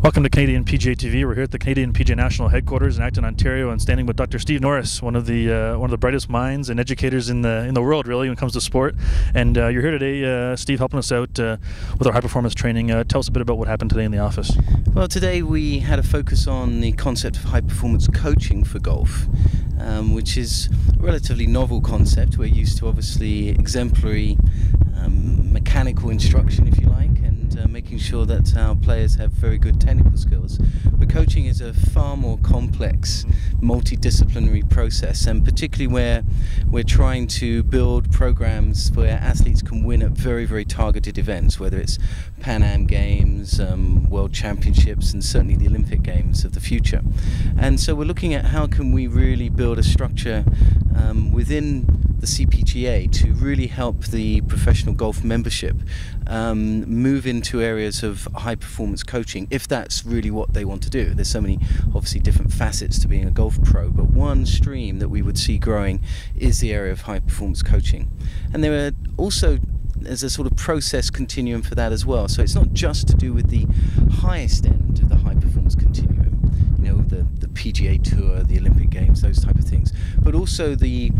Welcome to Canadian PGA TV. We're here at the Canadian PGA National Headquarters in Acton, Ontario, and standing with Dr. Steve Norris, one of the brightest minds and educators in the world, really, when it comes to sport. And you're here today, Steve, helping us out with our high performance training. Tell us a bit about what happened today in the office. Well, today we had a focus on the concept of high performance coaching for golf, which is a relatively novel concept. We're used to obviously exemplary mechanical instruction, if you like, and making sure that our players have very good technical skills. But coaching is a far more complex, multidisciplinary process, and particularly where we're trying to build programs where athletes can win at very, very targeted events, whether it's Pan Am Games, World Championships, and certainly the Olympic Games of the future. And so we're looking at how can we really build a structure within the CPGA to really help the professional golf membership move into areas of high performance coaching, if that's really what they want to do. There's so many obviously different facets to being a golf pro, but one stream that we would see growing is the area of high performance coaching. And there are also, there's a sort of process continuum for that as well. So it's not just to do with the highest end of the high performance continuum, you know, the PGA Tour, the Olympic Games, those type of things, but also the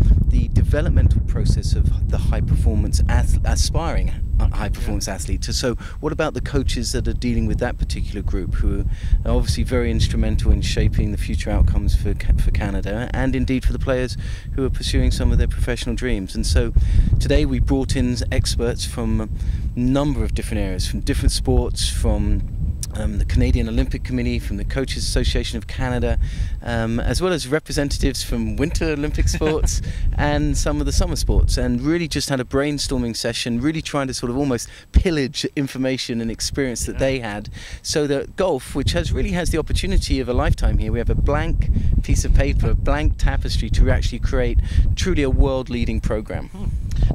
developmental process of the high performance aspiring high performance athlete. So what about the coaches that are dealing with that particular group, who are obviously very instrumental in shaping the future outcomes for Canada, and indeed for the players who are pursuing some of their professional dreams. And so today we brought in experts from a number of different areas, from different sports, from the Canadian Olympic Committee, from the Coaches Association of Canada, as well as representatives from Winter Olympic sports and some of the summer sports, and really just had a brainstorming session, really trying to sort of almost pillage information and experience that they had, so that golf, which really has the opportunity of a lifetime here, we have a blank piece of paper, a blank tapestry to actually create truly a world-leading program.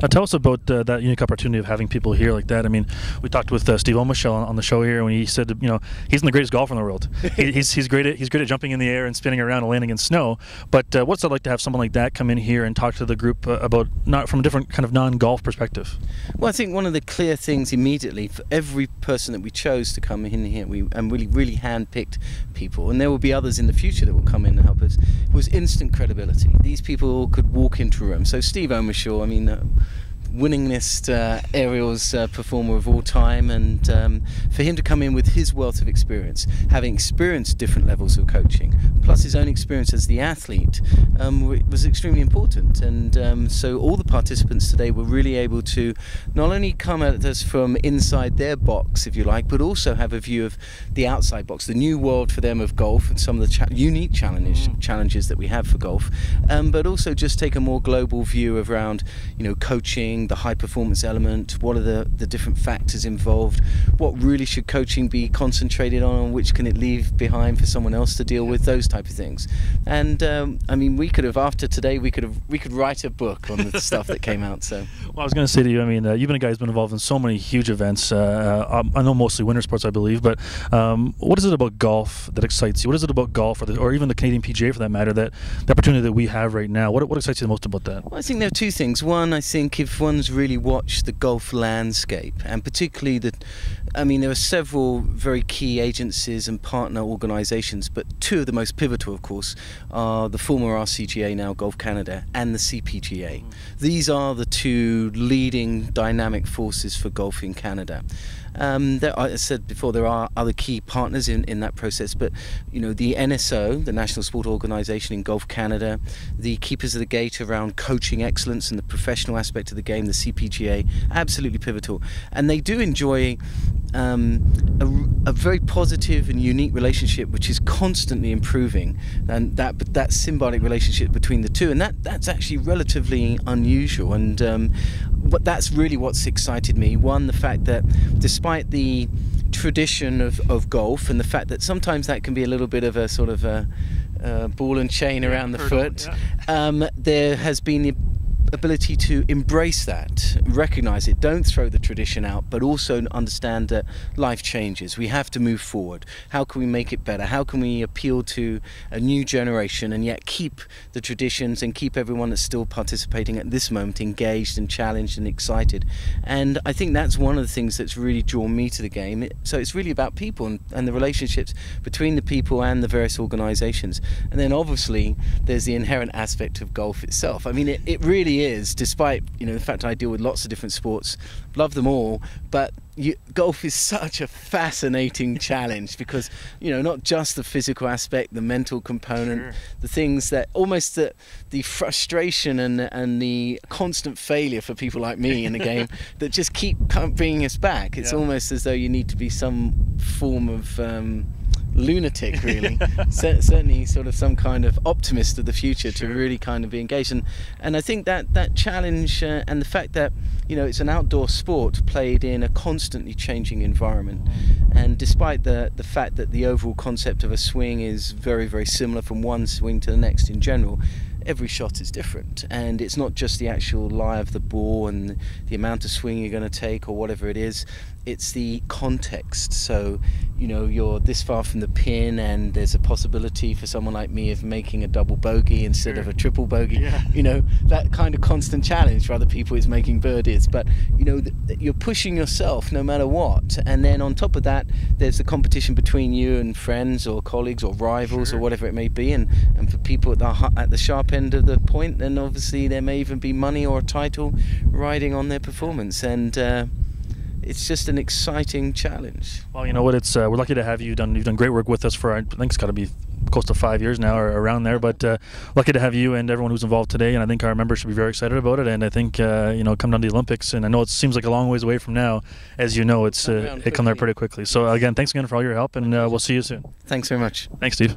Now tell us about that unique opportunity of having people here like that. I mean, we talked with Steve O'Michel on the show here when he said, you know, he's the greatest golfer in the world. he's great at jumping in the air and spinning around and landing in snow. But what's it like to have someone like that come in here and talk to the group about, not from a different kind of non-golf perspective? Well, I think one of the clear things immediately for every person that we chose to come in here, and really hand-picked people, and there will be others in the future that will come in and help us, was instant credibility. These people could walk into a room. So Steve O'Michel, I mean, winningest aerials performer of all time, and for him to come in with his wealth of experience, having experienced different levels of coaching, plus his own experience as the athlete, was extremely important. And so all the participants today were really able to not only come at us from inside their box, if you like, but also have a view of the outside box, the new world for them of golf, and some of the unique challenges that we have for golf, but also just take a more global view around, you know, coaching, the high performance element, what are the different factors involved, what really should coaching be concentrated on, which can it leave behind for someone else to deal with, those type of things. And I mean, we could have, after today, we could write a book on the stuff that came out. So well, I was going to say to you, I mean, you've been a guy who's been involved in so many huge events. I know mostly winter sports, I believe, but what is it about golf that excites you? What is it about golf, or even the Canadian PGA for that matter, that the opportunity that we have right now, what excites you the most about that? Well, I think there are two things. One, I think if one's really watched the golf landscape, and particularly I mean, there are several very key agencies and partner organisations, but two of the most pivotal, of course, are the former RCGA, now Golf Canada, and the CPGA. These are the two leading dynamic forces for golf in Canada. As I said before, there are other key partners in that process, but you know, the NSO, the National Sport Organisation in Golf Canada, the keepers of the gate around coaching excellence and the professional aspect of the game, the CPGA, absolutely pivotal. And they do enjoy a very positive and unique relationship, which is constantly improving, and that symbiotic relationship between the two, and that's actually relatively unusual. And but that's really what's excited me. One, the fact that despite the tradition of golf, and the fact that sometimes that can be a little bit of a sort of a ball and chain around the foot, there has been ability to embrace that, recognize it, don't throw the tradition out, but also understand that life changes. We have to move forward. How can we make it better? How can we appeal to a new generation and yet keep the traditions and keep everyone that's still participating at this moment engaged and challenged and excited? And I think that's one of the things that's really drawn me to the game. So it's really about people and the relationships between the people and the various organizations. And then obviously there's the inherent aspect of golf itself. I mean, it really is, despite the fact I deal with lots of different sports, love them all, but golf is such a fascinating challenge because not just the physical aspect, the mental component, sure, the things that almost the frustration and the constant failure for people like me in the game that just keep bringing us back. It's almost as though you need to be some form of lunatic, really. Certainly sort of some kind of optimist of the future, sure, to really kind of be engaged. And I think that challenge and the fact that it's an outdoor sport played in a constantly changing environment, and despite the fact that the overall concept of a swing is very, very similar from one swing to the next in general, every shot is different, and it's not just the actual lie of the ball and the amount of swing you're going to take or whatever it is, it's the context. So you're this far from the pin and there's a possibility for someone like me of making a double bogey instead, sure, of a triple bogey. That kind of constant challenge for other people is making birdies, but you're pushing yourself no matter what. And then on top of that there's the competition between you and friends or colleagues or rivals, sure, or whatever it may be, and for people at the sharp end of the point, then obviously there may even be money or a title riding on their performance, and it's just an exciting challenge. Well, you know what? We're lucky to have you. You've done great work with us for, I think it's got to be close to 5 years now or around there. But lucky to have you and everyone who's involved today. And I think our members should be very excited about it. And I think come down to the Olympics. And I know it seems like a long ways away from now. As you know, it come there pretty quickly. So again, thanks again for all your help, and we'll see you soon. Thanks very much. Thanks, Steve.